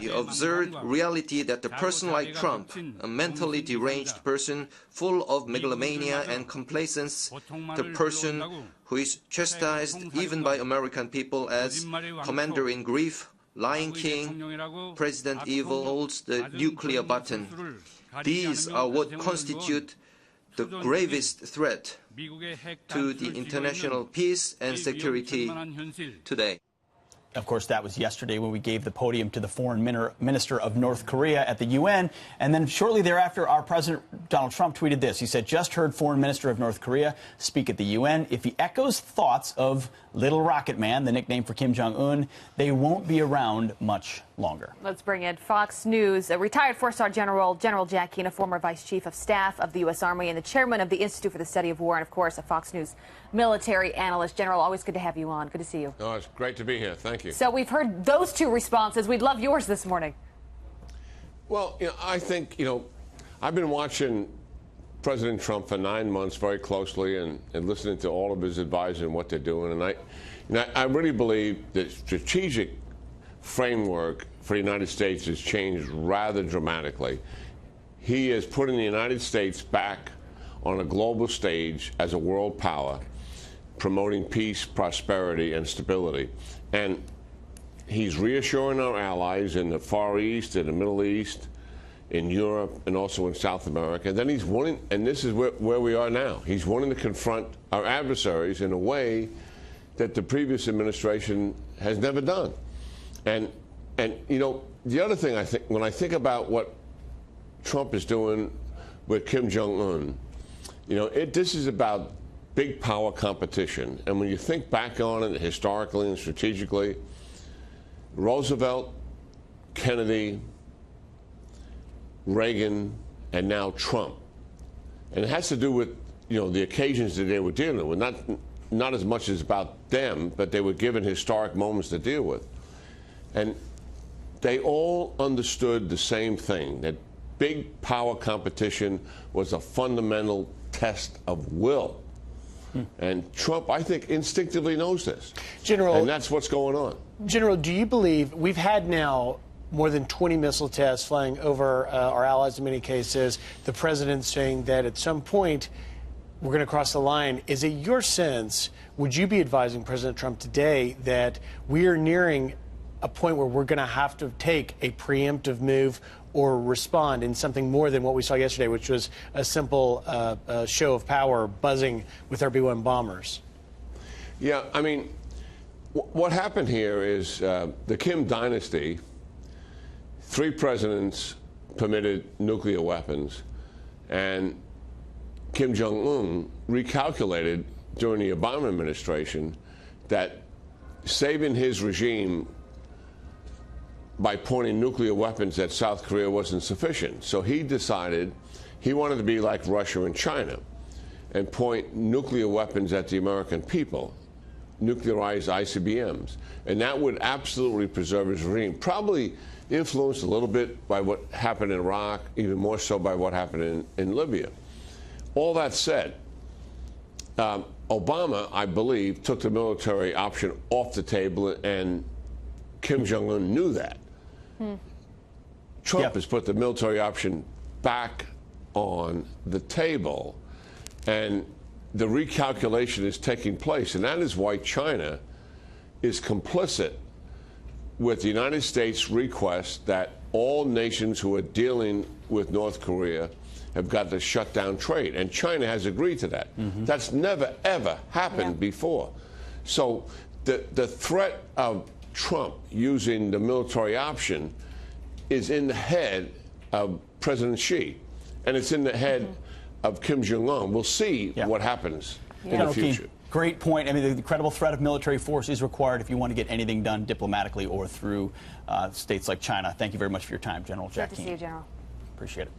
the absurd reality that a person like Trump, a mentally deranged person full of megalomania and complacence, the person who is chastised even by American people as commander-in-chief, Lion King, President Evil holds the nuclear button. These are what constitute the gravest threat to the international peace and security today. Of course, that was yesterday when we gave the podium to the foreign minister of North Korea at the UN. And then shortly thereafter, our president, Donald Trump, tweeted this. He said, just heard foreign minister of North Korea speak at the UN. If he echoes thoughts of Little Rocket Man, the nickname for Kim Jong-un, they won't be around much longer. Let's bring in Fox News. Retired four-star General Jack Keane, a former vice chief of staff of the U.S. Army and the chairman of the Institute for the Study of War, and, of course, a Fox News military analyst. General, always good to have you on. Good to see you. Oh, it's great to be here. Thank you. So we've heard those two responses. We'd love yours this morning. Well, I think, I've been watching President Trump for 9 months very closely and listening to all of his advisors and what they're doing. And I really believe the strategic framework for the United States has changed rather dramatically. He is putting the United States back on a global stage as a world power, promoting peace, prosperity, and stability. And he's reassuring our allies in the Far East, in the Middle East, in Europe, and also in South America. And then he's wanting, and this is where we are now, he's wanting to confront our adversaries in a way that the previous administration has never done. And the other thing I think, when I think about what Trump is doing with Kim Jong-un, this is about big power competition. And when you think back on it historically and strategically, Roosevelt, Kennedy, Reagan, and now Trump. And it has to do with, the occasions that they were dealing with. Not as much as about them, but they were given historic moments to deal with. And they all understood the same thing, that big power competition was a fundamental test of will. And Trump, I think, instinctively knows this. General, and that's what's going on. General, do you believe we've had now more than 20 missile tests flying over our allies in many cases, the president saying that at some point we're going to cross the line. Is it your sense, would you be advising President Trump today that we are nearing a point where we're going to have to take a preemptive move or respond in something more than what we saw yesterday, which was a simple show of power buzzing with our B-1 bombers? Yeah, I mean, what happened here is the Kim dynasty, 3 presidents permitted nuclear weapons, and Kim Jong-un recalculated during the Obama administration that saving his regime by pointing nuclear weapons at South Korea wasn't sufficient. So he decided he wanted to be like Russia and China and point nuclear weapons at the American people, nuclearized ICBMs. And that would absolutely preserve his regime, probably influenced a little bit by what happened in Iraq, even more so by what happened in Libya. All that said, Obama, I believe, took the military option off the table, and Kim Jong-un knew that. Trump has put the military option back on the table, and the recalculation is taking place, and that is why China is complicit with the United States' request that all nations who are dealing with North Korea have got to shut down trade, and China has agreed to that. That's never, ever happened before. So the threat of Trump using the military option is in the head of President Xi, and it's in the head of Kim Jong-un. We'll see what happens in the future. Keane, great point. I mean, the credible threat of military force is required if you want to get anything done diplomatically or through states like China. Thank you very much for your time, General Jack Keane. Good to see you, General. Appreciate it.